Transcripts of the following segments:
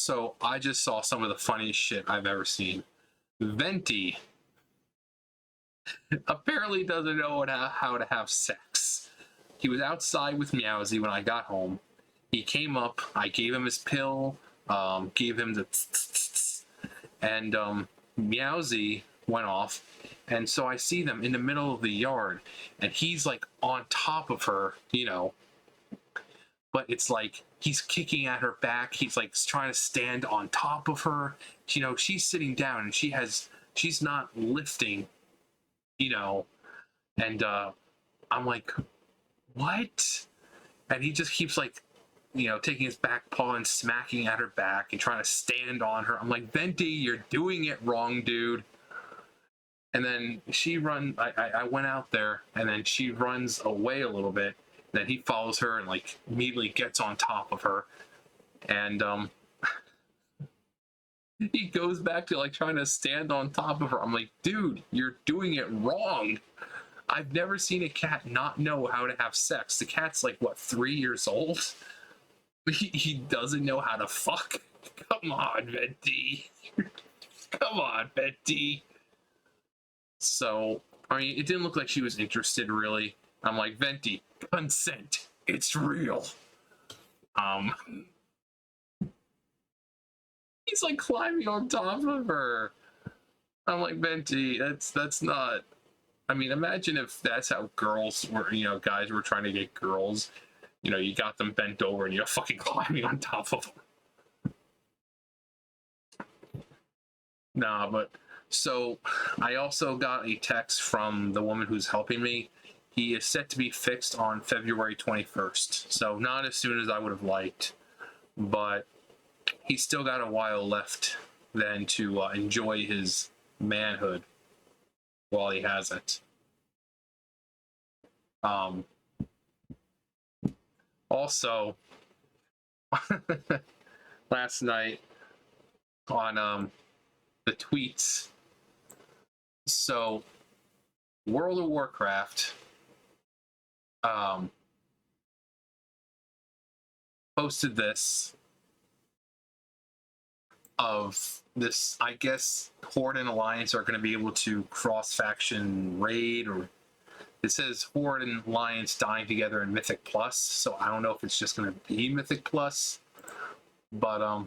So I just saw some of the funniest shit I've ever seen. Venti apparently doesn't know how to have sex. He was outside with Meowsy when I got home. He came up, I gave him his pill, gave him the and Meowsy went off. And so I see them in the middle of the yard, and he's like on top of her, you know. But it's like he's kicking at her back. He's like trying to stand on top of her. You know, she's sitting down and she's not lifting, you know. And I'm like, what? And he just keeps like, you know, taking his back paw and smacking at her back and trying to stand on her. I'm like, Venti, you're doing it wrong, dude. And then I went out there, and then she runs away a little bit. And then he follows her and like immediately gets on top of her. And he goes back to like trying to stand on top of her. I'm like, dude, you're doing it wrong. I've never seen a cat not know how to have sex. The cat's like, what, 3 years old? He doesn't know how to fuck. Come on, Venti. Come on, Venti. So, I mean, it didn't look like she was interested, really. I'm like, Venti, consent. It's real. He's like climbing on top of her. I'm like, Venti, that's not. I mean, imagine if that's how girls were, you know, guys were trying to get girls. You know, you got them bent over and you're fucking climbing on top of them. Nah, but so I also got a text from the woman who's helping me. He is set to be fixed on February 21st. So not as soon as I would have liked, but he's still got a while left then to enjoy his manhood while he has it. Also, last night on the tweets, so World of Warcraft posted this of this, I guess Horde and Alliance are going to be able to cross-faction raid, or it says Horde and Alliance dying together in Mythic Plus, so I don't know if it's just going to be Mythic Plus, but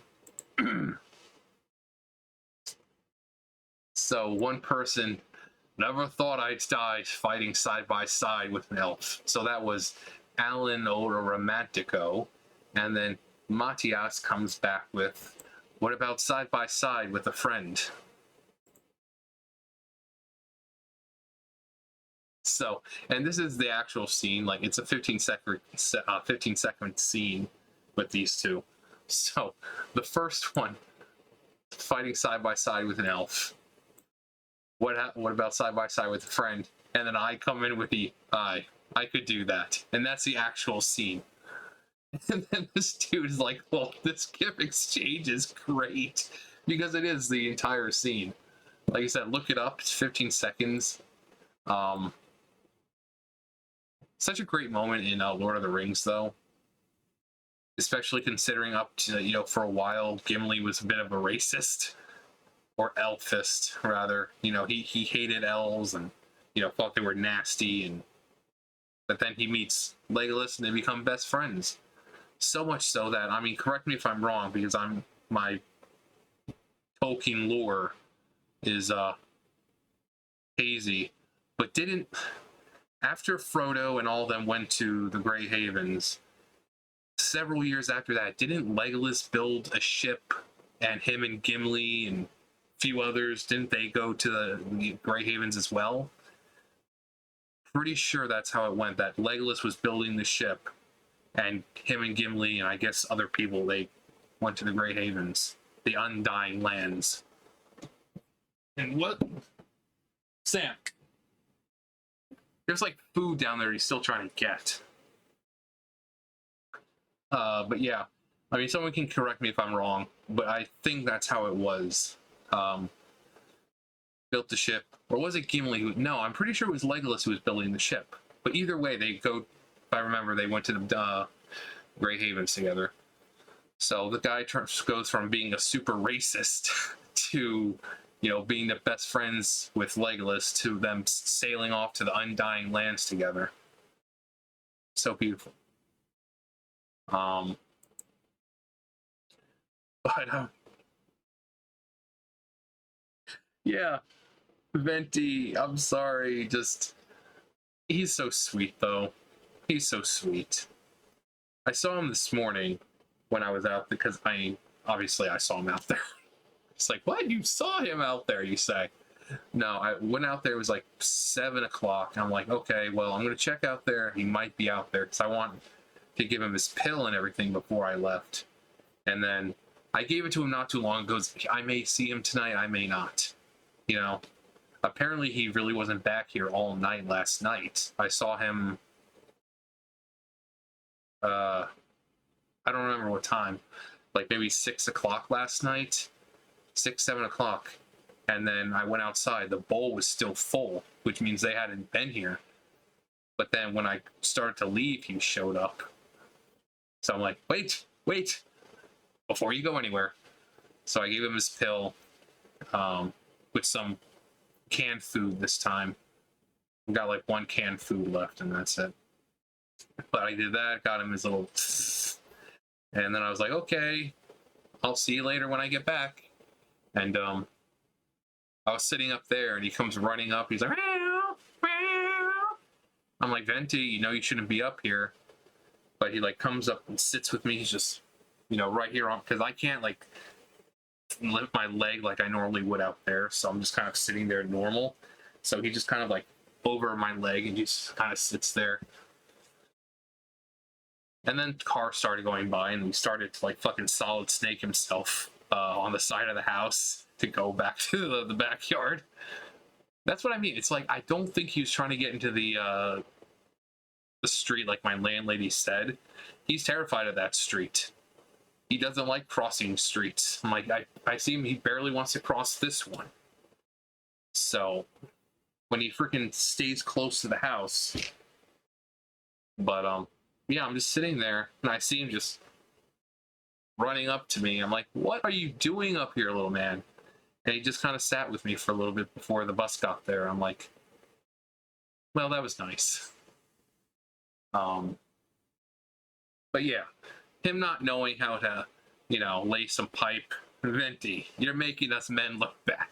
so one person, never thought I'd die fighting side by side with an elf. So that was Alan Romantico, and then Matthias comes back with, what about side by side with a friend? So, and this is the actual scene, like it's a 15-second scene with these two. So, the first one, fighting side by side with an elf. What about side by side with a friend? And then I come in with the, I could do that. And that's the actual scene. And then this dude is like, well, this GIF exchange is great. Because it is the entire scene. Like I said, look it up. It's 15 seconds. Such a great moment in Lord of the Rings, though. Especially considering up to, you know, for a while, Gimli was a bit of a racist. Or elfist, rather. You know, he hated elves and, you know, thought they were nasty. And but then he meets Legolas and they become best friends. So much so that, I mean, correct me if I'm wrong, because my Tolkien lore is hazy. But after Frodo and all of them went to the Grey Havens, several years after that, didn't Legolas build a ship, and him and Gimli and a few others, didn't they go to the Grey Havens as well? Pretty sure that's how it went, that Legolas was building the ship, and him and Gimli, and I guess other people, they went to the Grey Havens, the Undying Lands. And what? Sam. There's like food down there he's still trying to get. But yeah, I mean, someone can correct me if I'm wrong, but I think that's how it was. Built the ship, or was it Gimli who? No, I'm pretty sure it was Legolas who was building the ship. But either way, they go. If I remember, they went to the Grey Havens together. So the guy goes from being a super racist to, being the best friends with Legolas to them sailing off to the Undying Lands together. So beautiful. Um, but yeah, Venti. I'm sorry. Just he's so sweet though. He's so sweet. I saw him this morning when I was out because obviously I saw him out there. It's like, what? You saw him out there? You say? No, I went out there. It was like 7 o'clock. I'm like, okay, well, I'm gonna check out there. He might be out there because I want to give him his pill and everything before I left. And then I gave it to him not too long ago. I may see him tonight. I may not. Apparently he really wasn't back here all night last night. I saw him. I don't remember what time. Like maybe 6 o'clock last night. 6, 7 o'clock. And then I went outside. The bowl was still full, which means they hadn't been here. But then when I started to leave, he showed up. So I'm like, wait, before you go anywhere. So I gave him his pill with some canned food this time. We got like one canned food left, and that's it. But I did that, got him his little... And then I was like, okay, I'll see you later when I get back. And I was sitting up there, and he comes running up. He's like, meow, meow. I'm like, Venti, you shouldn't be up here. But he like comes up and sits with me. He's just, right here on, because I can't like lift my leg like I normally would out there. So I'm just kind of sitting there normal. So he just kind of like over my leg and just kind of sits there. And then the car started going by, and he started to like fucking Solid Snake himself on the side of the house to go back to the backyard. That's what I mean. It's like, I don't think he was trying to get into the street like my landlady said. He's terrified of that street. He doesn't like crossing streets. I'm like, I see him, he barely wants to cross this one. So when he freaking stays close to the house. But yeah, I'm just sitting there and I see him just running up to me. I'm like, what are you doing up here, little man? And he just kind of sat with me for a little bit before the bus got there. I'm like, well, that was nice. But yeah, him not knowing how to, lay some pipe. Venti, you're making us men look bad.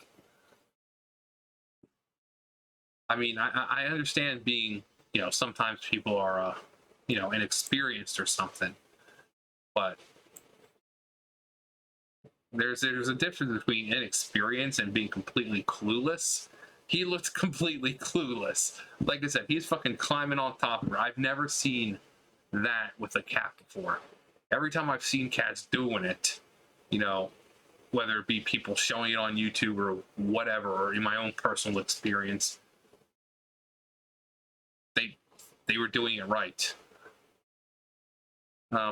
I mean, I understand being, sometimes people are, inexperienced or something, but there's a difference between inexperience and being completely clueless. He looked completely clueless. Like I said, he's fucking climbing on top of her. I've never seen that with a cat before. Every time I've seen cats doing it, whether it be people showing it on YouTube or whatever, or in my own personal experience, they were doing it right.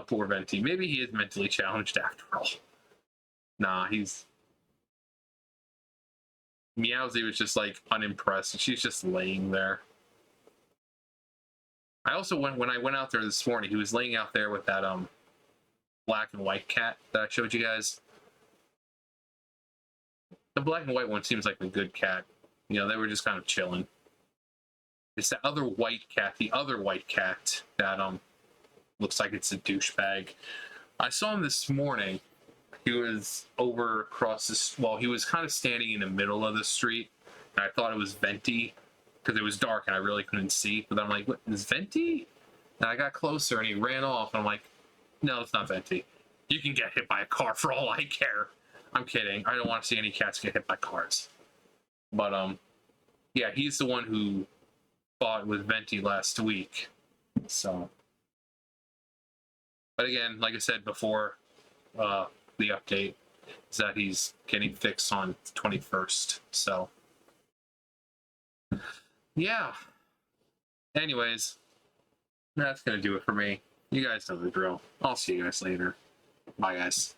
Poor Venti. Maybe he is mentally challenged after all. Nah, Meowsy was just like unimpressed, and she's just laying there. I also when I went out there this morning, he was laying out there with that black and white cat that I showed you guys. The black and white one seems like a good cat. They were just kind of chilling. It's the other white cat that looks like it's a douchebag. I saw him this morning. He was over across this. Well, he was kind of standing in the middle of the street, and I thought it was Venti because it was dark and I really couldn't see. But I'm like, what is Venti? And I got closer and he ran off. And I'm like, no, it's not Venti. You can get hit by a car for all I care. I'm kidding. I don't want to see any cats get hit by cars. But yeah, he's the one who fought with Venti last week. So, but again, like I said before, the update is that he's getting fixed on the 21st. So, yeah. Anyways, that's gonna do it for me. You guys know the drill. I'll see you guys later. Bye, guys.